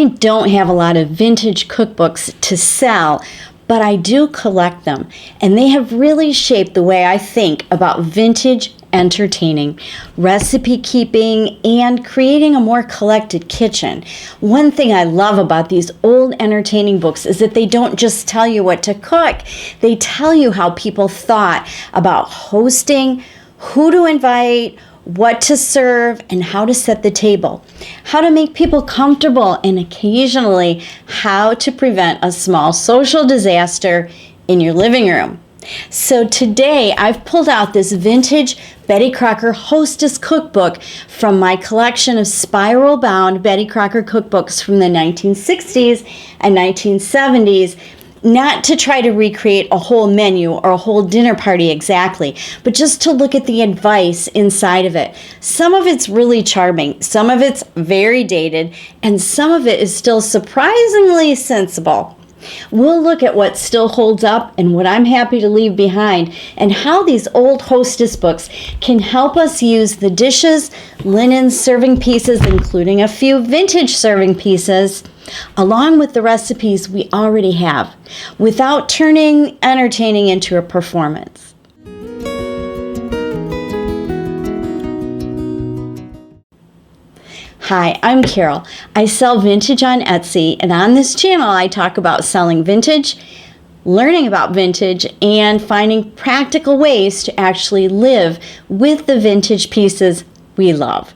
I don't have a lot of vintage cookbooks to sell, but I do collect them, and they have really shaped the way I think about vintage entertaining, recipe keeping, and creating a more collected kitchen. One thing I love about these old entertaining books is that they don't just tell you what to cook, they tell you how people thought about hosting, who to invite, what to serve, and how to set the table, how to make people comfortable, and occasionally how to prevent a small social disaster in your living room. So today I've pulled out this vintage Betty Crocker Hostess cookbook from my collection of spiral-bound Betty Crocker cookbooks from the 1960s and 1970s. Not to try to recreate a whole menu or a whole dinner party exactly, but just to look at the advice inside of it. Some of it's really charming, some of it's very dated, and some of it is still surprisingly sensible. We'll look at what still holds up and what I'm happy to leave behind, and how these old hostess books can help us use the dishes, linens, serving pieces, including a few vintage serving pieces, along with the recipes we already have, without turning entertaining into a performance. Hi, I'm Carol. I sell vintage on Etsy, and on this channel I talk about selling vintage, learning about vintage, and finding practical ways to actually live with the vintage pieces we love.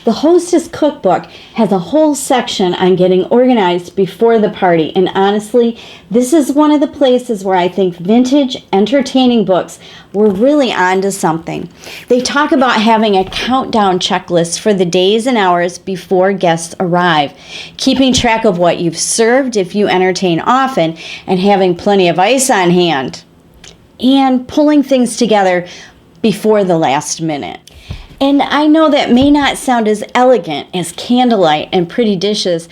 The Hostess Cookbook has a whole section on getting organized before the party, and honestly, this is one of the places where I think vintage entertaining books were really onto something. They talk about having a countdown checklist for the days and hours before guests arrive, keeping track of what you've served if you entertain often, and having plenty of ice on hand, and pulling things together before the last minute. And I know that may not sound as elegant as candlelight and pretty dishes,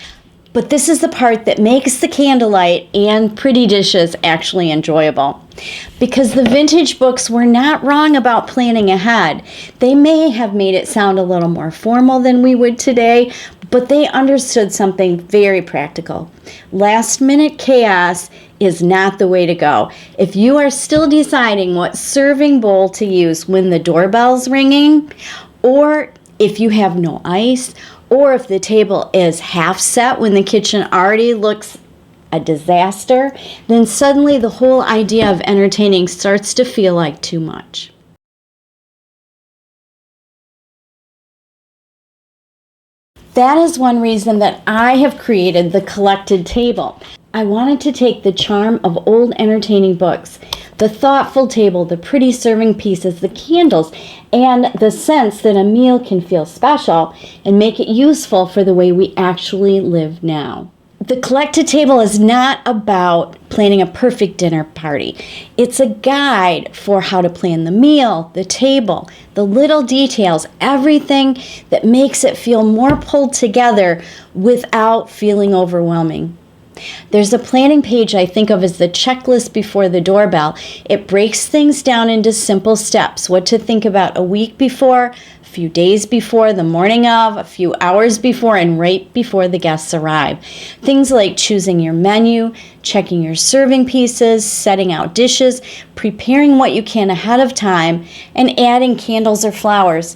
but this is the part that makes the candlelight and pretty dishes actually enjoyable. Because the vintage books were not wrong about planning ahead. They may have made it sound a little more formal than we would today, but they understood something very practical. Last minute chaos is not the way to go. If you are still deciding what serving bowl to use when the doorbell's ringing, or if you have no ice, or if the table is half set when the kitchen already looks a disaster, then suddenly the whole idea of entertaining starts to feel like too much. That is one reason that I have created the collected table. I wanted to take the charm of old entertaining books, the thoughtful table, the pretty serving pieces, the candles, and the sense that a meal can feel special, and make it useful for the way we actually live now. The collected table is not about planning a perfect dinner party. It's a guide for how to plan the meal, the table, the little details, everything that makes it feel more pulled together without feeling overwhelming. There's a planning page I think of as the checklist before the doorbell. It breaks things down into simple steps, what to think about a week before, a few days before, the morning of, a few hours before, and right before the guests arrive. Things like choosing your menu, checking your serving pieces, setting out dishes, preparing what you can ahead of time, and adding candles or flowers.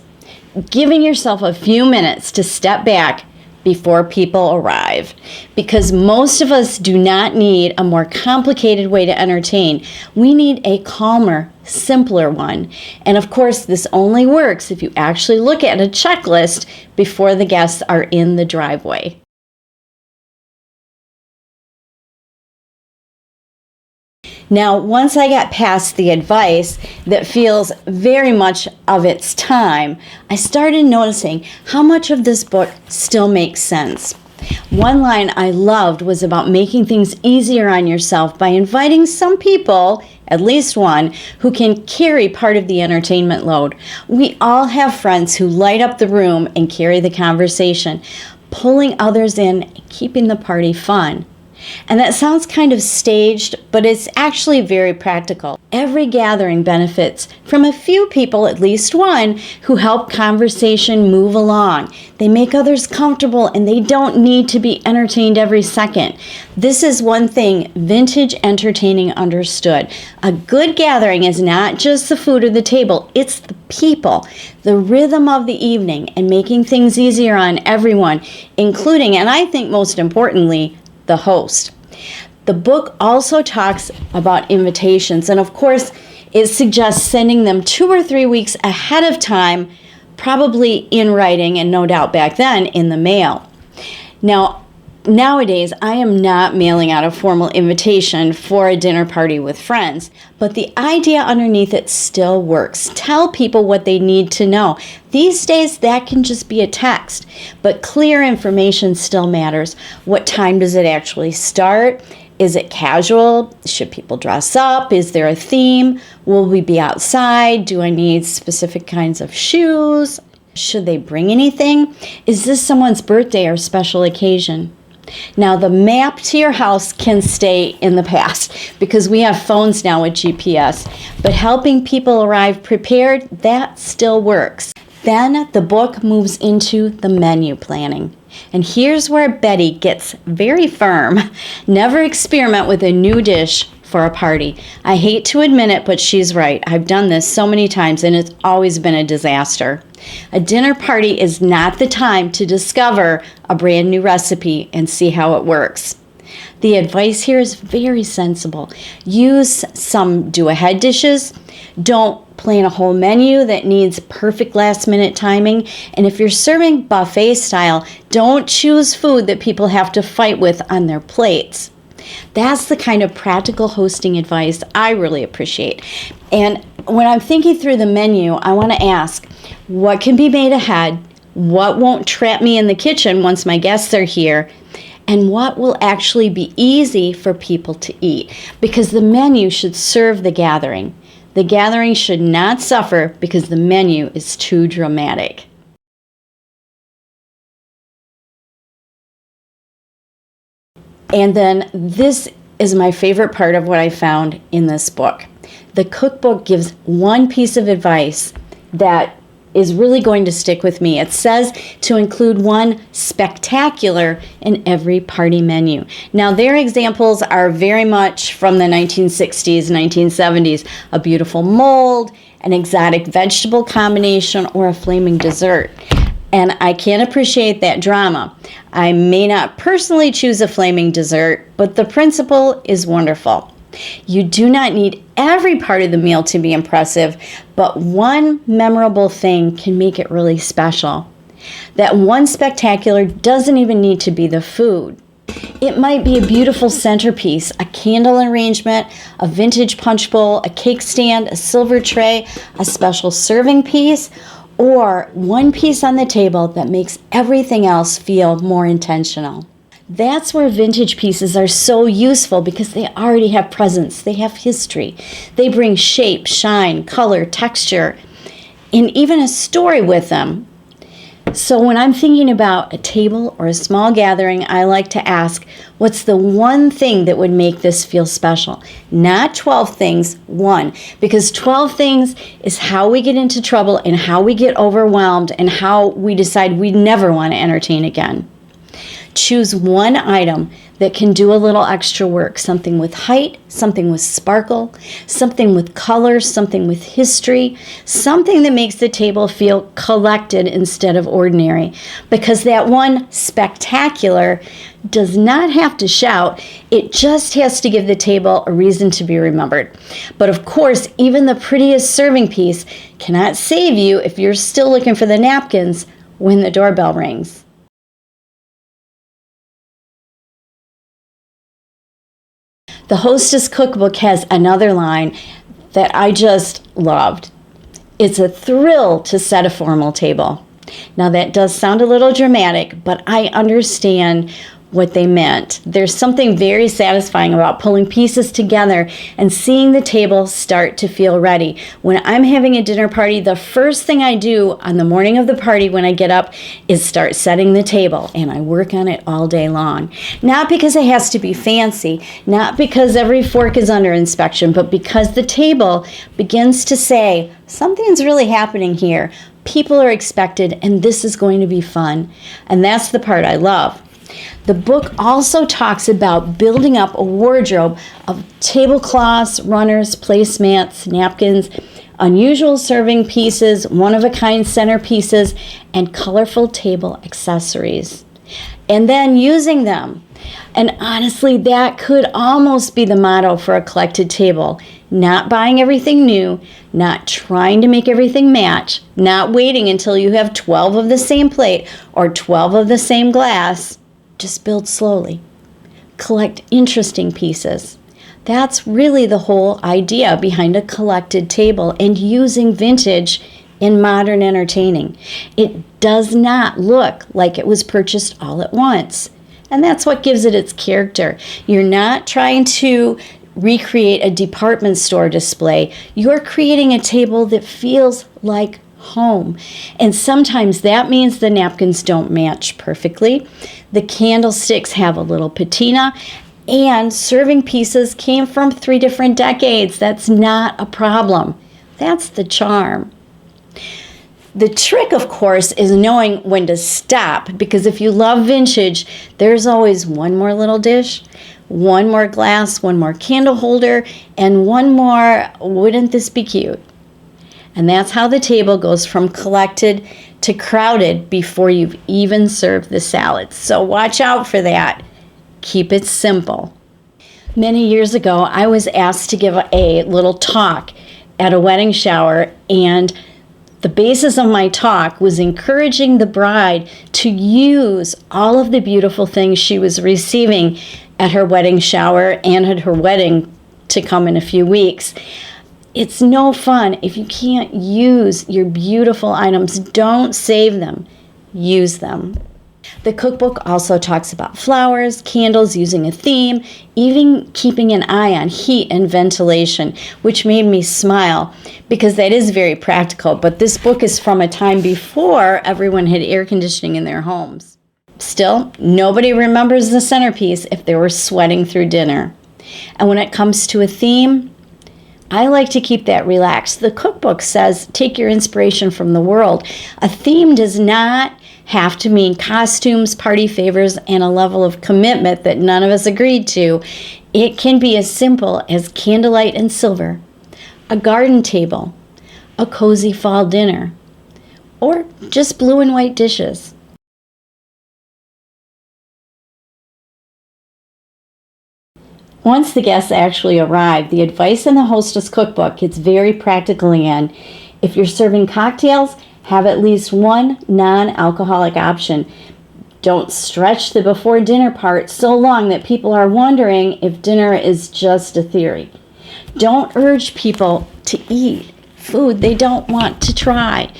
Giving yourself a few minutes to step back before people arrive, because most of us do not need a more complicated way to entertain. We need a calmer, simpler one. And of course, this only works if you actually look at a checklist before the guests are in the driveway. Now, once I got past the advice that feels very much of its time, I started noticing how much of this book still makes sense. One line I loved was about making things easier on yourself by inviting some people, at least one, who can carry part of the entertainment load. We all have friends who light up the room and carry the conversation, pulling others in and keeping the party fun. And that sounds kind of staged, but it's actually very practical. Every gathering benefits from a few people, at least one, who help conversation move along. They make others comfortable and they don't need to be entertained every second. This is one thing vintage entertaining understood. A good gathering is not just the food or the table, it's the people, the rhythm of the evening, and making things easier on everyone, including, and I think most importantly, the host. The book also talks about invitations, and of course, it suggests sending them 2 or 3 weeks ahead of time, probably in writing, and no doubt back then in the mail. Now, nowadays, I am not mailing out a formal invitation for a dinner party with friends, but the idea underneath it still works. Tell people what they need to know. These days, that can just be a text, but clear information still matters. What time does it actually start? Is it casual? Should people dress up? Is there a theme? Will we be outside? Do I need specific kinds of shoes? Should they bring anything? Is this someone's birthday or special occasion? Now, the map to your house can stay in the past because we have phones now with GPS, but helping people arrive prepared, that still works. Then the book moves into the menu planning. And here's where Betty gets very firm. Never experiment with a new dish for a party. I hate to admit it, but she's right. I've done this so many times and it's always been a disaster. A dinner party is not the time to discover a brand new recipe and see how it works. The advice here is very sensible. Use some do-ahead dishes. Don't plan a whole menu that needs perfect last-minute timing. And if you're serving buffet style, don't choose food that people have to fight with on their plates. That's the kind of practical hosting advice I really appreciate. And when I'm thinking through the menu, I want to ask, what can be made ahead? What won't trap me in the kitchen once my guests are here? And what will actually be easy for people to eat? Because the menu should serve the gathering. The gathering should not suffer because the menu is too dramatic. And then this is my favorite part of what I found in this book. The cookbook gives one piece of advice that is really going to stick with me. It says to include one spectacular in every party menu. Now, their examples are very much from the 1960s, 1970s. A beautiful mold, an exotic vegetable combination, or a flaming dessert. And I can appreciate that drama. I may not personally choose a flaming dessert, but the principle is wonderful. You do not need every part of the meal to be impressive, but one memorable thing can make it really special. That one spectacular doesn't even need to be the food. It might be a beautiful centerpiece, a candle arrangement, a vintage punch bowl, a cake stand, a silver tray, a special serving piece, or one piece on the table that makes everything else feel more intentional. That's where vintage pieces are so useful because they already have presence, they have history. They bring shape, shine, color, texture, and even a story with them. So when I'm thinking about a table or a small gathering, I like to ask, what's the one thing that would make this feel special? Not 12 things, one. Because 12 things is how we get into trouble and how we get overwhelmed and how we decide we never want to entertain again. Choose one item that can do a little extra work, something with height, something with sparkle, something with color, something with history, something that makes the table feel collected instead of ordinary. Because that one spectacular does not have to shout, it just has to give the table a reason to be remembered. But of course, even the prettiest serving piece cannot save you if you're still looking for the napkins when the doorbell rings. The Hostess Cookbook has another line that I just loved. It's a thrill to set a formal table. Now that does sound a little dramatic, but I understand what they meant. There's something very satisfying about pulling pieces together and seeing the table start to feel ready. When I'm having a dinner party, the first thing I do on the morning of the party when I get up is start setting the table, and I work on it all day long. Not because it has to be fancy, not because every fork is under inspection, but because the table begins to say, something's really happening here. People are expected, and this is going to be fun. And that's the part I love. The book also talks about building up a wardrobe of tablecloths, runners, placemats, napkins, unusual serving pieces, one-of-a-kind centerpieces, and colorful table accessories. And then using them. And honestly, that could almost be the motto for a collected table. Not buying everything new, not trying to make everything match, not waiting until you have 12 of the same plate or 12 of the same glass. Just build slowly. Collect interesting pieces. That's really the whole idea behind a collected table and using vintage in modern entertaining. It does not look like it was purchased all at once. And that's what gives it its character. You're not trying to recreate a department store display. You're creating a table that feels like home. And sometimes that means the napkins don't match perfectly. The candlesticks have a little patina, and serving pieces came from 3 different decades. That's not a problem. That's the charm. The trick, of course, is knowing when to stop, because if you love vintage, there's always one more little dish, one more glass, one more candle holder, and one more, wouldn't this be cute? And that's how the table goes from collected to crowded before you've even served the salads. So watch out for that. Keep it simple. Many years ago, I was asked to give a little talk at a wedding shower, and the basis of my talk was encouraging the bride to use all of the beautiful things she was receiving at her wedding shower and at her wedding to come in a few weeks. It's no fun if you can't use your beautiful items. Don't save them. Use them. The cookbook also talks about flowers, candles, using a theme, even keeping an eye on heat and ventilation, which made me smile because that is very practical. But this book is from a time before everyone had air conditioning in their homes. Still, nobody remembers the centerpiece if they were sweating through dinner. And when it comes to a theme, I like to keep that relaxed. The cookbook says take your inspiration from the world. A theme does not have to mean costumes, party favors, and a level of commitment that none of us agreed to. It can be as simple as candlelight and silver, a garden table, a cozy fall dinner, or just blue and white dishes. Once the guests actually arrive, the advice in the Hostess Cookbook gets very practical again. If you're serving cocktails, have at least one non-alcoholic option. Don't stretch the before dinner part so long that people are wondering if dinner is just a theory. Don't urge people to eat food they don't want to try.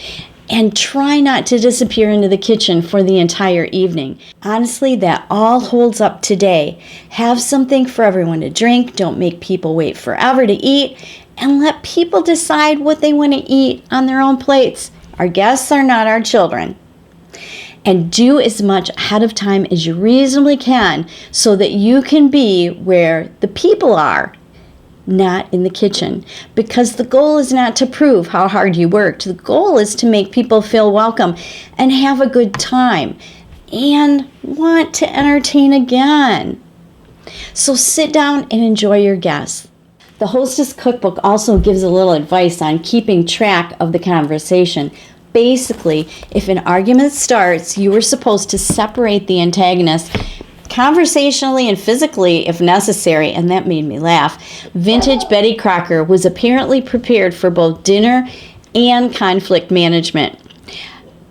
And try not to disappear into the kitchen for the entire evening. Honestly, that all holds up today. Have something for everyone to drink. Don't make people wait forever to eat. And let people decide what they want to eat on their own plates. Our guests are not our children. And do as much ahead of time as you reasonably can so that you can be where the people are, not in the kitchen. Because the goal is not to prove how hard you worked. The goal is to make people feel welcome and have a good time and want to entertain again. So sit down and enjoy your guests. The Hostess Cookbook also gives a little advice on keeping track of the conversation. Basically, if an argument starts, you are supposed to separate the antagonist conversationally and physically if necessary, and that made me laugh. Vintage Betty Crocker was apparently prepared for both dinner and conflict management.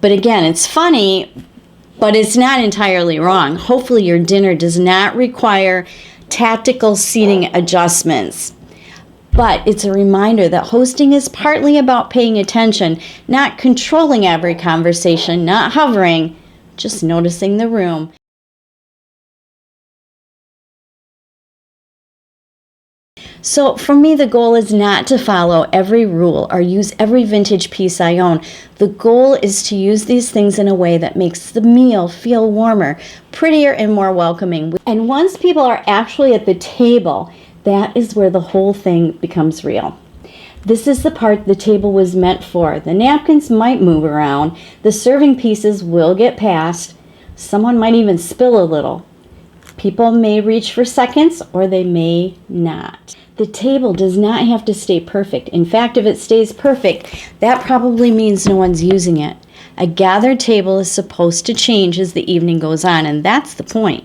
But again, it's funny, but it's not entirely wrong. Hopefully your dinner does not require tactical seating adjustments. But it's a reminder that hosting is partly about paying attention, not controlling every conversation, not hovering, just noticing the room. So for me, the goal is not to follow every rule or use every vintage piece I own. The goal is to use these things in a way that makes the meal feel warmer, prettier, and more welcoming. And once people are actually at the table, that is where the whole thing becomes real. This is the part the table was meant for. The napkins might move around. The serving pieces will get passed. Someone might even spill a little. People may reach for seconds or they may not. The table does not have to stay perfect. In fact, if it stays perfect, that probably means no one's using it. A gathered table is supposed to change as the evening goes on, and that's the point.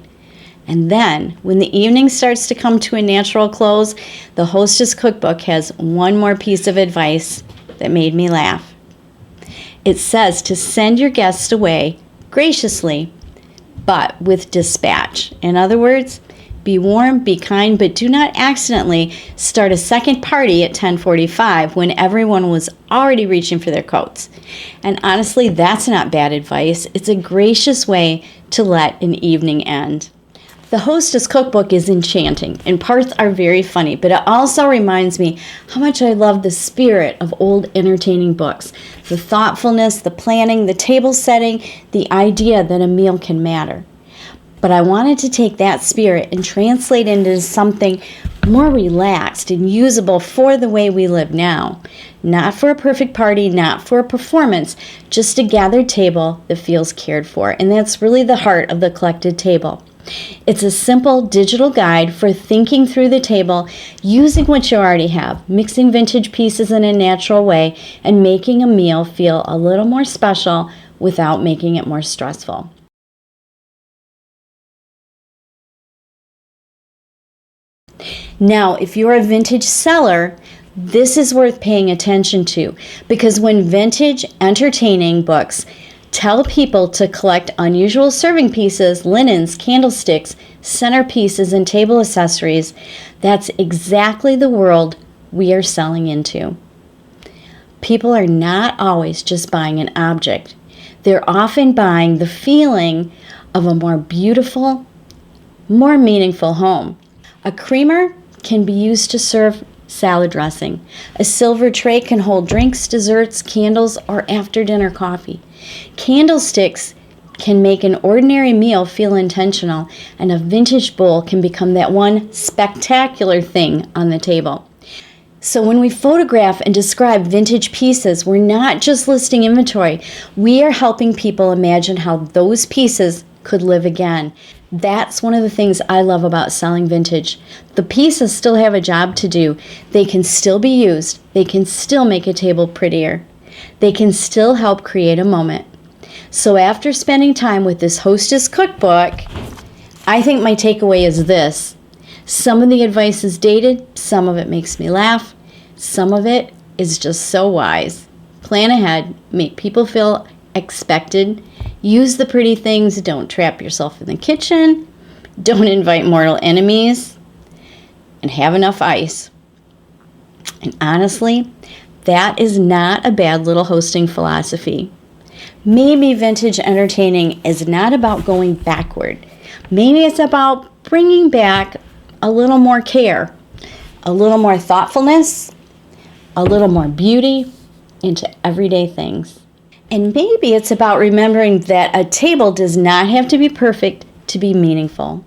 And then, when the evening starts to come to a natural close, the Hostess Cookbook has one more piece of advice that made me laugh. It says to send your guests away graciously, but with dispatch. In other words, be warm, be kind, but do not accidentally start a second party at 10:45 when everyone was already reaching for their coats. And honestly, that's not bad advice. It's a gracious way to let an evening end. The Hostess Cookbook is enchanting, and parts are very funny, but it also reminds me how much I love the spirit of old entertaining books. The thoughtfulness, the planning, the table setting, the idea that a meal can matter. But I wanted to take that spirit and translate into something more relaxed and usable for the way we live now. Not for a perfect party, not for a performance, just a gathered table that feels cared for. And that's really the heart of the Collected Table. It's a simple digital guide for thinking through the table, using what you already have, mixing vintage pieces in a natural way, and making a meal feel a little more special without making it more stressful. Now, if you're a vintage seller, this is worth paying attention to, because when vintage entertaining books tell people to collect unusual serving pieces, linens, candlesticks, centerpieces, and table accessories, that's exactly the world we are selling into. People are not always just buying an object. They're often buying the feeling of a more beautiful, more meaningful home. A creamer can be used to serve salad dressing. A silver tray can hold drinks, desserts, candles, or after-dinner coffee. Candlesticks can make an ordinary meal feel intentional, and a vintage bowl can become that one spectacular thing on the table. So when we photograph and describe vintage pieces, we're not just listing inventory. We are helping people imagine how those pieces could live again. That's one of the things I love about selling vintage. The pieces still have a job to do. They can still be used. They can still make a table prettier. They can still help create a moment. So after spending time with this Hostess Cookbook, I think my takeaway is this. Some of the advice is dated, some of it makes me laugh, some of it is just so wise. Plan ahead, make people feel expected, use the pretty things, don't trap yourself in the kitchen, don't invite mortal enemies, and have enough ice. And honestly, that is not a bad little hosting philosophy. Maybe vintage entertaining is not about going backward. Maybe it's about bringing back a little more care, a little more thoughtfulness, a little more beauty into everyday things. And maybe it's about remembering that a table does not have to be perfect to be meaningful.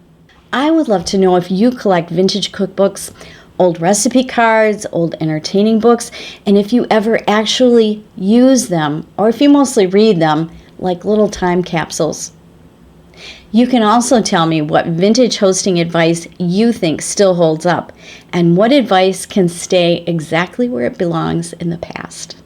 I would love to know if you collect vintage cookbooks, old recipe cards, old entertaining books, and if you ever actually use them, or if you mostly read them like little time capsules. You can also tell me what vintage hosting advice you think still holds up, and what advice can stay exactly where it belongs in the past.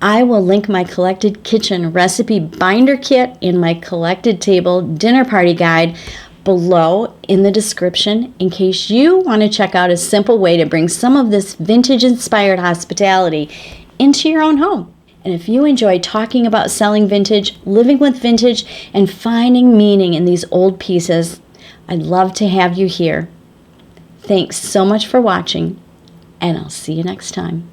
I will link my Collected Kitchen recipe binder kit and my Collected Table dinner party guide below in the description in case you want to check out a simple way to bring some of this vintage-inspired hospitality into your own home. And if you enjoy talking about selling vintage, living with vintage, and finding meaning in these old pieces, I'd love to have you here. Thanks so much for watching, and I'll see you next time.